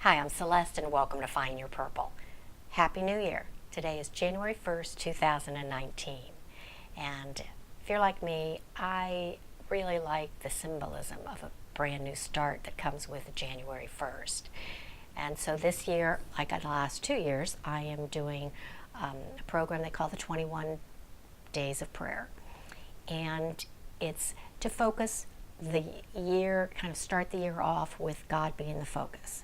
Hi, I'm Celeste and welcome to Find Your Purple. Happy New Year. Today is January 1st, 2019. And if you're like me, I really like the symbolism of a brand new start that comes with January 1st. And so this year, like the last 2 years, I am doing a program they call the 21 Days of Prayer. And it's to focus the year, kind of start the year off with God being the focus.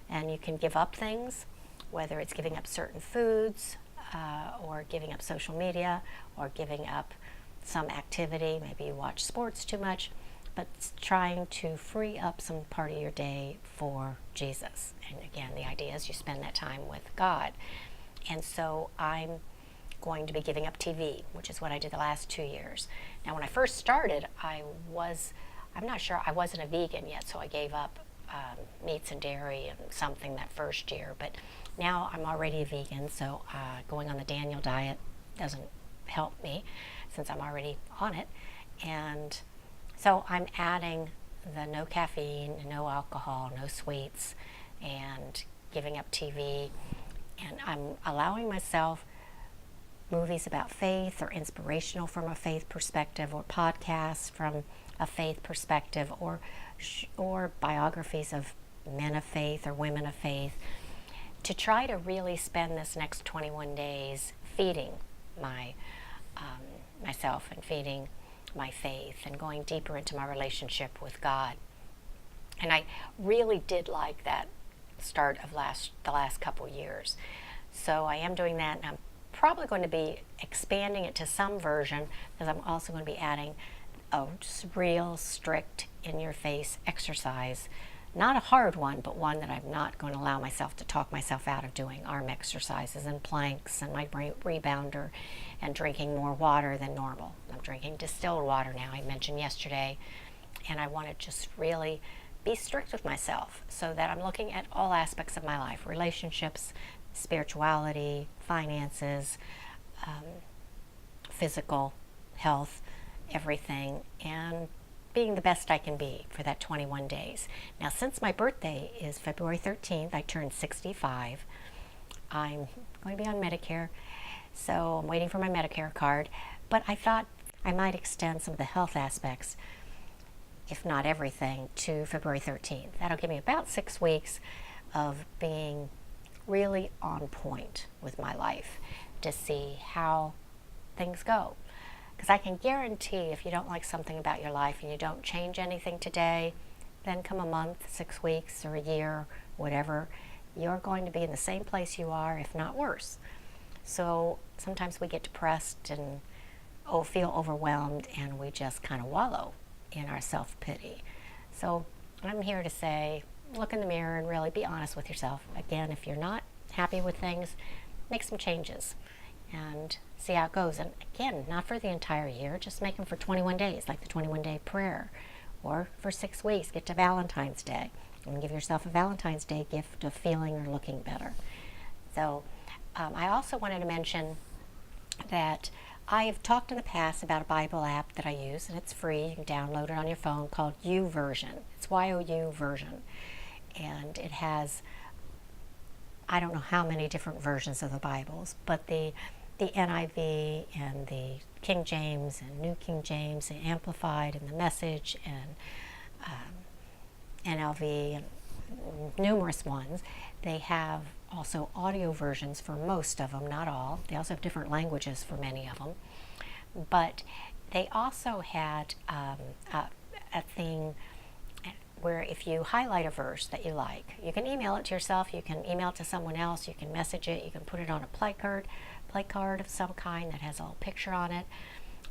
And you can give up things, whether it's giving up certain foods, or giving up social media, or giving up some activity. Maybe you watch sports too much, but trying to free up some part of your day for Jesus. And again, the idea is you spend that time with God. And so I'm going to be giving up TV, which is what I did the last 2 years. Now, when I first started, I wasn't a vegan yet, so I gave up meats and dairy and something that first year, but now I'm already a vegan, so going on the Daniel diet doesn't help me since I'm already on it. And so I'm adding the no caffeine, no alcohol, no sweets, and giving up TV, and I'm allowing myself movies about faith or inspirational from a faith perspective, or podcasts from a faith perspective, or biographies of men of faith or women of faith, to try to really spend this next 21 days feeding myself and feeding my faith and going deeper into my relationship with God. And I really did like that start of the last couple years. So I am doing that, and I'm probably going to be expanding it to some version, because I'm also going to be adding a real strict in-your-face exercise. Not a hard one, but one that I'm not going to allow myself to talk myself out of doing. Arm exercises and planks and my rebounder, and drinking more water than normal. I'm drinking distilled water now, I mentioned yesterday, and I want to just really be strict with myself so that I'm looking at all aspects of my life: relationships, spirituality, finances, physical health, everything, and being the best I can be for that 21 days. Now, since my birthday is February 13th, I turned 65. I'm going to be on Medicare, so I'm waiting for my Medicare card, but I thought I might extend some of the health aspects, if not everything, to February 13th. That'll give me about 6 weeks of being really on point with my life to see how things go. Because I can guarantee, if you don't like something about your life and you don't change anything today, then come a month, 6 weeks, or a year, whatever, you're going to be in the same place you are, if not worse. So sometimes we get depressed and feel overwhelmed, and we just kind of wallow in our self-pity. So I'm here to say, look in the mirror and really be honest with yourself. Again, if you're not happy with things, make some changes and see how it goes. And again, not for the entire year, just make them for 21 days, like the 21-day prayer. Or for 6 weeks, get to Valentine's Day and give yourself a Valentine's Day gift of feeling or looking better. So I also wanted to mention that I have talked in the past about a Bible app that I use, and it's free. You can download it on your phone, called YouVersion. It's YOU version. And it has, I don't know how many different versions of the Bibles, but the NIV and the King James and New King James, the Amplified and the Message, and NLV, and numerous ones. They have also audio versions for most of them, not all. They also have different languages for many of them. But they also had a thing where if you highlight a verse that you like, you can email it to yourself, you can email it to someone else, you can message it, you can put it on a play card of some kind that has a little picture on it,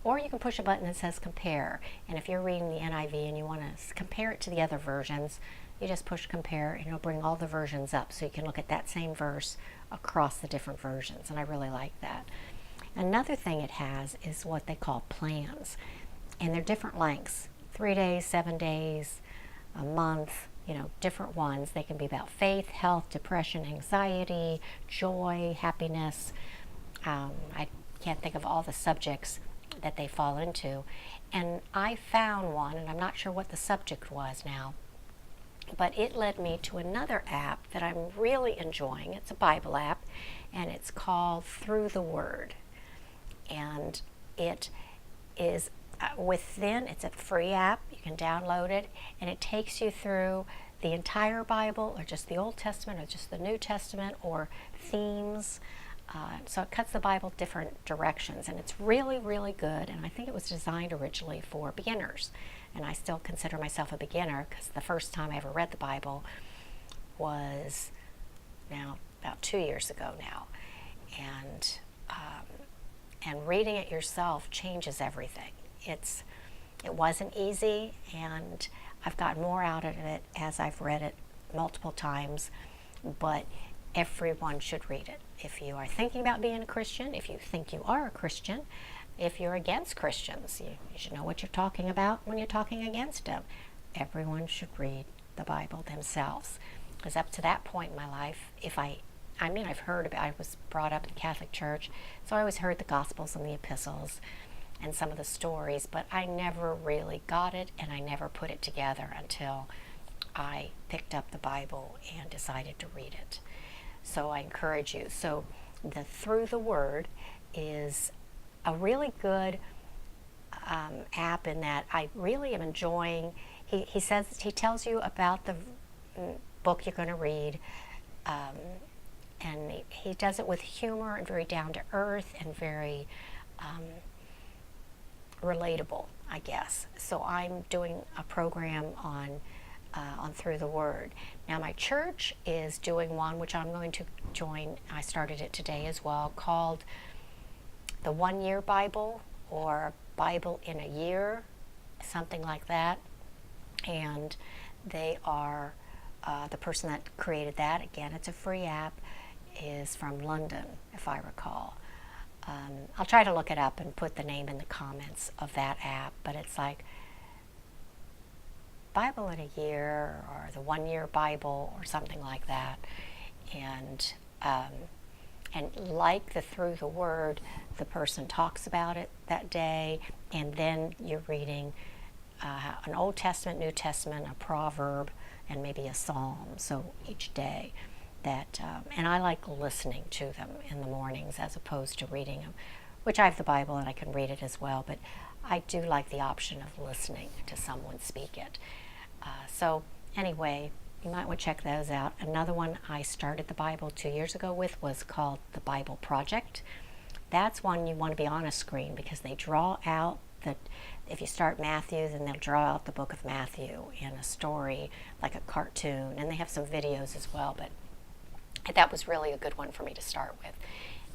or you can push a button that says compare. And if you're reading the NIV and you want to compare it to the other versions, you just push compare, and it'll bring all the versions up so you can look at that same verse across the different versions, and I really like that. Another thing it has is what they call plans, and they're different lengths: 3 days, 7 days, a month, different ones. They can be about faith, health, depression, anxiety, joy, happiness. I can't think of all the subjects that they fall into. And I found one, and I'm not sure what the subject was now, But it led me to another app that I'm really enjoying. It's a Bible app, and it's called Through the Word. And it is it's a free app. You can download it, and it takes you through the entire Bible, or just the Old Testament, or just the New Testament, or themes. So it cuts the Bible different directions, and it's really, really good. And I think it was designed originally for beginners. And I still consider myself a beginner, because the first time I ever read the Bible was now about 2 years ago now. And reading it yourself changes everything. It wasn't easy, and I've gotten more out of it as I've read it multiple times, but everyone should read it. If you are thinking about being a Christian, if you think you are a Christian, if you're against Christians, you should know what you're talking about when you're talking against them. Everyone should read the Bible themselves. Because up to that point in my life, I've heard about, I was brought up in the Catholic Church, so I always heard the Gospels and the Epistles and some of the stories, but I never really got it, and I never put it together until I picked up the Bible and decided to read it. So I encourage you. So the Through the Word is a really good app in that I really am enjoying. He tells you about the book you're going to read, and he does it with humor and very down to earth and very relatable, I guess. So I'm doing a program on Through the Word. Now my church is doing one which I'm going to join. I started it today as well, called the 1 Year Bible, or Bible in a Year, something like that. And they are, the person that created that, again, it's a free app, is from London, if I recall. I'll try to look it up and put the name in the comments of that app, but it's like Bible in a Year, or the 1 Year Bible, or something like that. And like the Through the Word, the person talks about it that day, and then you're reading an Old Testament, New Testament, a proverb, and maybe a psalm, so each day. And I like listening to them in the mornings as opposed to reading them, which I have the Bible and I can read it as well, but I do like the option of listening to someone speak it. So anyway, you might want to check those out. Another one I started the Bible 2 years ago with was called the Bible Project. That's one you want to be on a screen, because they draw out if you start Matthew, then they'll draw out the book of Matthew in a story, like a cartoon, and they have some videos as well, but that was really a good one for me to start with.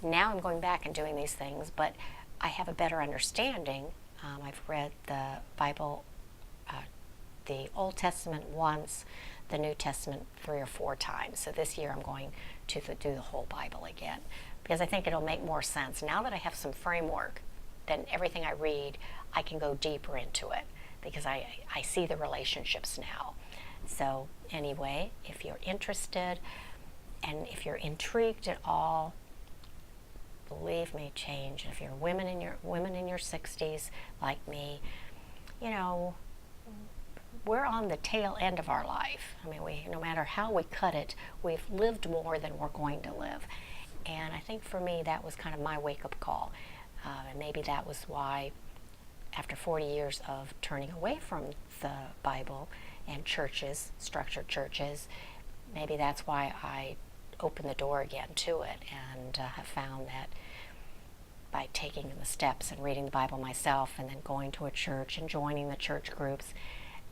Now I'm going back and doing these things, but I have a better understanding. I've read the Bible, the Old Testament once, the New Testament 3 or 4 times. So this year I'm going to do the whole Bible again, because I think it'll make more sense. Now that I have some framework, then everything I read, I can go deeper into it, because I see the relationships now. So anyway, if you're interested, and if you're intrigued at all, believe me, change. If you're women in your 60s like me, we're on the tail end of our life. I mean, no matter how we cut it, we've lived more than we're going to live. And I think for me, that was kind of my wake-up call. And maybe that was why, after 40 years of turning away from the Bible and churches, structured churches, maybe that's why I opened the door again to it, and have found that by taking the steps and reading the Bible myself, and then going to a church and joining the church groups,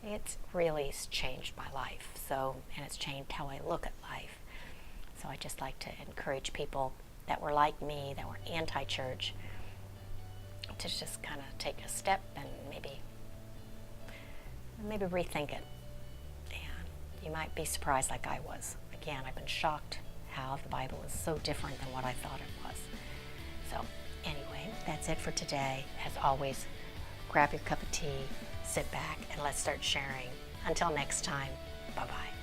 it's really changed my life. And it's changed how I look at life. So I just like to encourage people that were like me, that were anti-church, to just kind of take a step and maybe rethink it. And you might be surprised, like I was. Again, I've been shocked how the Bible is so different than what I thought it was. So anyway, that's it for today. As always, grab your cup of tea, sit back, and let's start sharing. Until next time, bye-bye.